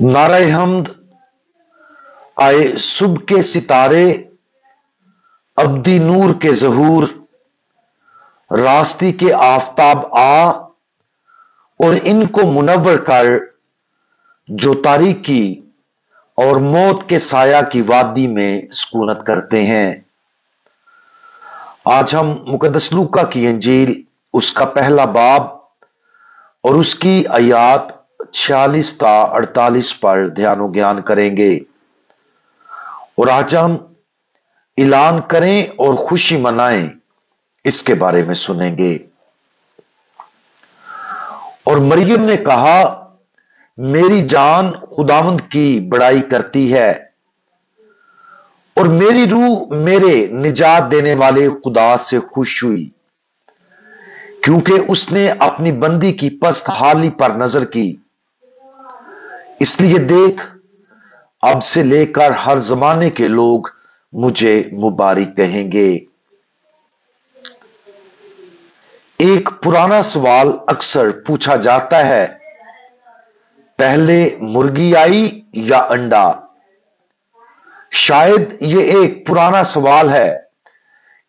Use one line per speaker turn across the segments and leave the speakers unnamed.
नारे हमद आए सुबह के सितारे, अब्दी नूर के ज़हूर, रास्ती के आफताब आ और इनको मुनव्वर कर, जो तारीकी और मौत के साया की वादी में सुकूनत करते हैं। आज हम मुकद्दस लूका की इंजील उसका पहला बाब और उसकी आयात 46 ता 48 पर ध्यान ज्ञान करेंगे और आज हम ऐलान करें और खुशी मनाएं इसके बारे में सुनेंगे। और मरियम ने कहा, मेरी जान खुदावंद की बड़ाई करती है और मेरी रूह मेरे निजात देने वाले खुदा से खुश हुई, क्योंकि उसने अपनी बंदी की पस्त हाली पर नजर की। इसलिए देख, अब से लेकर हर जमाने के लोग मुझे मुबारक कहेंगे। एक पुराना सवाल अक्सर पूछा जाता है, पहले मुर्गी आई या अंडा? शायद यह एक पुराना सवाल है,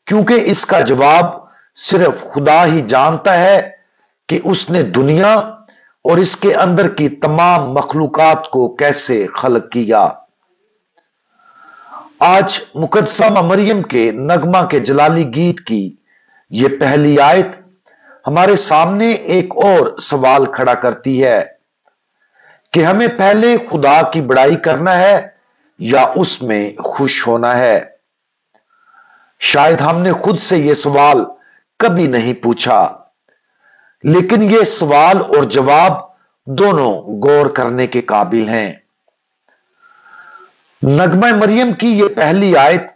क्योंकि इसका जवाब सिर्फ खुदा ही जानता है कि उसने दुनिया और इसके अंदर की तमाम मखलूकात को कैसे खलक किया। आज मुकद्दसा मरियम के नगमा के जलाली गीत की यह पहली आयत हमारे सामने एक और सवाल खड़ा करती है कि हमें पहले खुदा की बड़ाई करना है या उसमें खुश होना है। शायद हमने खुद से यह सवाल कभी नहीं पूछा, लेकिन यह सवाल और जवाब दोनों गौर करने के काबिल हैं। नगमा मरियम की यह पहली आयत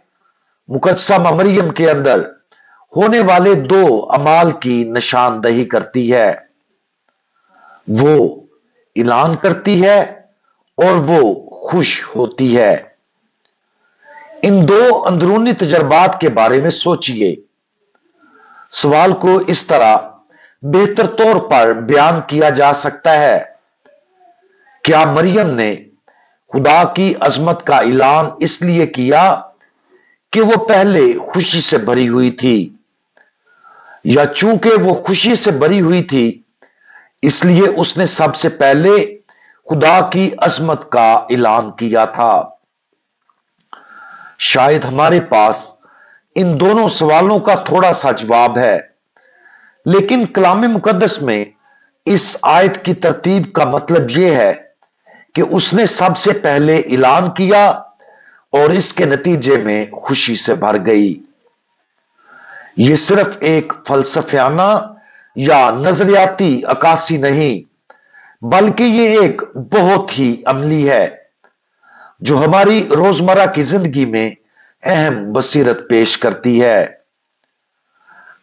मुकद्दसा मरियम के अंदर होने वाले दो अमाल की निशानदही करती है। वो ऐलान करती है और वो खुश होती है। इन दो अंदरूनी तजर्बात के बारे में सोचिए। सवाल को इस तरह बेहतर तौर पर बयान किया जा सकता है, क्या मरियम ने खुदा की अजमत का ऐलान इसलिए किया कि वो पहले खुशी से भरी हुई थी, या चूंकि वो खुशी से भरी हुई थी इसलिए उसने सबसे पहले खुदा की अजमत का ऐलान किया था? शायद हमारे पास इन दोनों सवालों का थोड़ा सा जवाब है, लेकिन कलाम मुकद्दस में इस आयत की तरतीब का मतलब यह है कि उसने सबसे पहले ऐलान किया और इसके नतीजे में खुशी से भर गई। यह सिर्फ एक फलसफियाना या नजरियाती अक्कासी नहीं, बल्कि यह एक बहुत ही अमली है जो हमारी रोजमर्रा की जिंदगी में अहम बसीरत पेश करती है।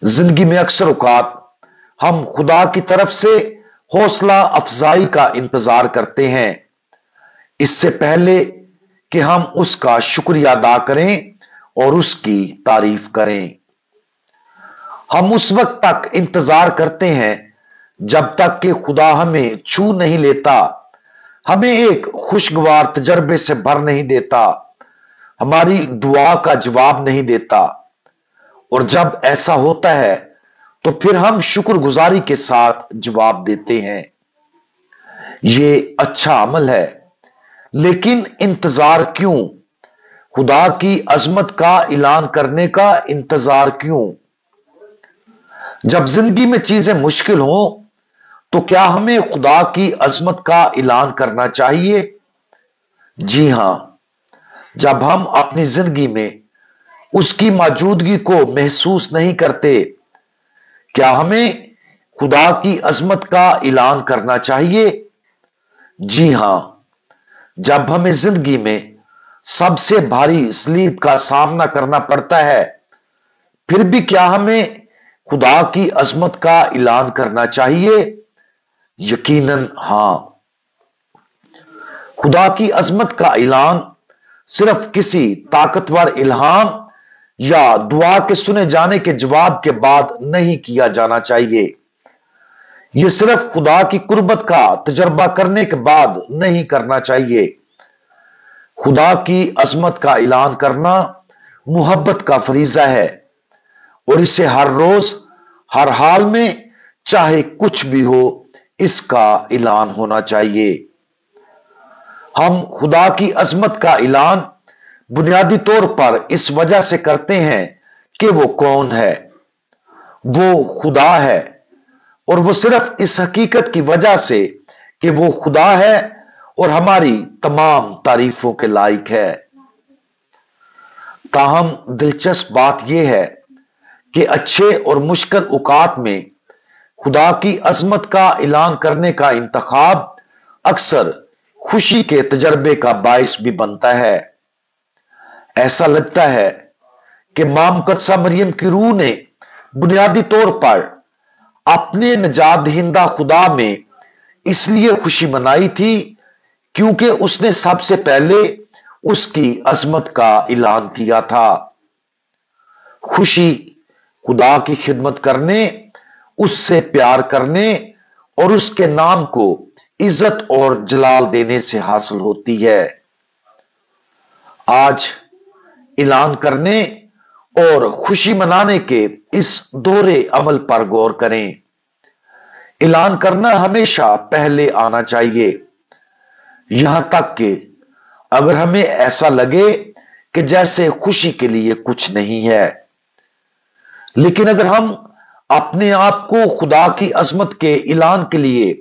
जिंदगी में अक्सर औकात हम खुदा की तरफ से हौसला अफजाई का इंतजार करते हैं, इससे पहले कि हम उसका शुक्रिया अदा करें और उसकी तारीफ करें। हम उस वक्त तक इंतजार करते हैं जब तक कि खुदा हमें छू नहीं लेता, हमें एक खुशगवार तजर्बे से भर नहीं देता, हमारी दुआ का जवाब नहीं देता। और जब ऐसा होता है तो फिर हम शुक्रगुजारी के साथ जवाब देते हैं। यह अच्छा अमल है, लेकिन इंतजार क्यों? खुदा की अजमत का ऐलान करने का इंतजार क्यों? जब जिंदगी में चीजें मुश्किल हो तो क्या हमें खुदा की अजमत का ऐलान करना चाहिए? जी हां। जब हम अपनी जिंदगी में उसकी मौजूदगी को महसूस नहीं करते, क्या हमें खुदा की अजमत का ऐलान करना चाहिए? जी हां। जब हमें जिंदगी में सबसे भारी सलीब का सामना करना पड़ता है, फिर भी क्या हमें खुदा की अजमत का ऐलान करना चाहिए? यकीनन हां। खुदा की अजमत का ऐलान सिर्फ किसी ताकतवर इल्हाम या दुआ के सुने जाने के जवाब के बाद नहीं किया जाना चाहिए। یہ صرف خدا کی قربت کا تجربہ کرنے کے بعد نہیں کرنا چاہیے۔ خدا کی عظمت کا اعلان کرنا محبت کا فریضہ ہے، اور اسے ہر روز ہر حال میں چاہے کچھ بھی ہو اس کا اعلان ہونا چاہیے۔ ہم خدا کی عظمت کا اعلان بنیادی طور پر اس وجہ سے کرتے ہیں کہ وہ کون ہے۔ وہ خدا ہے، اور وہ صرف اس حقیقت کی وجہ سے کہ وہ خدا ہے اور ہماری تمام تعریفوں کے لائق ہے۔ تاہم دلچسپ بات یہ ہے کہ اچھے اور مشکل اوقات میں خدا کی عظمت کا اعلان کرنے کا انتخاب اکثر خوشی کے تجربے کا باعث بھی بنتا ہے۔ ایسا لگتا ہے کہ ماں مقدسہ مریم کی روح نے بنیادی طور پر اپنے نجات دہندہ خدا میں اس لیے خوشی منائی تھی کیونکہ اس نے سب سے پہلے اس کی عظمت کا اعلان کیا تھا۔ خوشی خدا کی خدمت کرنے، اس سے پیار کرنے اور اس کے نام کو عزت اور جلال دینے سے حاصل ہوتی ہے۔ آج اعلان کرنے اور خوشی منانے کے اس دورے عمل پر غور کریں۔ اعلان کرنا ہمیشہ پہلے آنا چاہیے، یہاں تک کہ اگر ہمیں ایسا لگے کہ جیسے خوشی کے لیے کچھ نہیں ہے۔ لیکن اگر ہم اپنے آپ کو خدا کی عظمت کے اعلان کے لیے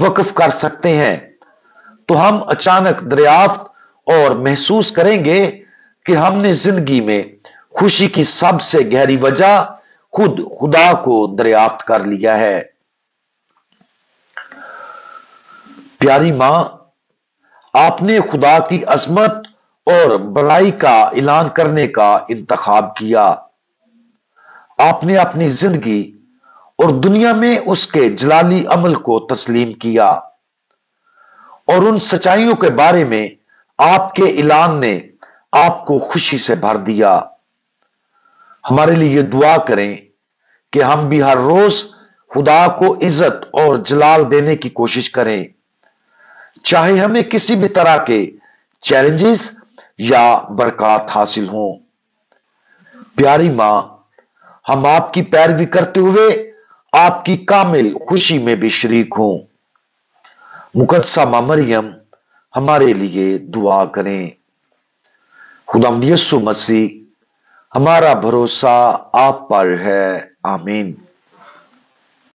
وقف کر سکتے ہیں تو ہم اچانک دریافت اور محسوس کریں گے کہ ہم نے زندگی میں خوشی کی سب سے گہری وجہ خود خدا کو دریافت کر لیا ہے۔ پیاری ماں، آپ نے خدا کی عظمت اور بڑائی کا اعلان کرنے کا انتخاب کیا۔ آپ نے اپنی زندگی اور دنیا میں اس کے جلالی عمل کو تسلیم کیا، اور ان سچائیوں کے بارے میں آپ کے اعلان نے آپ کو خوشی سے بھر دیا۔ ہمارے لیے دعا کریں کہ ہم بھی ہر روز خدا کو عزت اور جلال دینے کی کوشش کریں، چاہے ہمیں کسی بھی طرح کے چیلنجز یا برکات حاصل ہوں۔ پیاری ماں، ہم آپ کی پیروی کرتے ہوئے آپ کی کامل خوشی میں بھی شریک ہوں۔ مقدسہ ماں مریم ہمارے لیے دعا کریں۔ خداوند یسوع مسیح، ہمارا بھروسہ آپ پر ہے، آمین۔